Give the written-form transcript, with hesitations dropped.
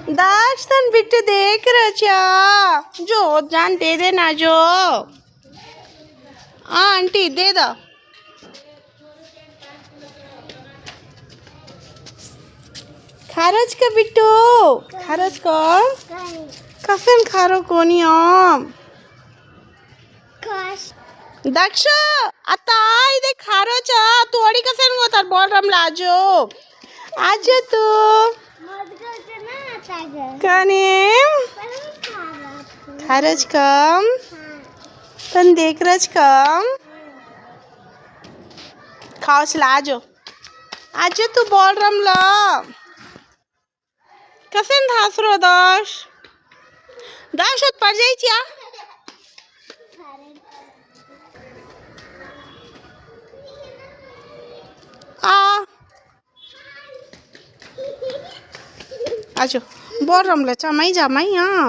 दाश्तन बिट्टू देख रचा जो जान दे देना जो। हाँ आंटी दे दो। खारज का बिट्टू खारज को कफन खारो कोनी आम दक्ष आता इधे खारो चा तू अड़ी कफन को तार बॉल रम लाजो आज तू कनेम खारज कम तन देख रज कम खाओस लाजो आज तू बॉल रम ला कफन धासरो दाश दाश उत पड़ जाई चिया आजो बॉल रम ला चा मई जा मई हाँ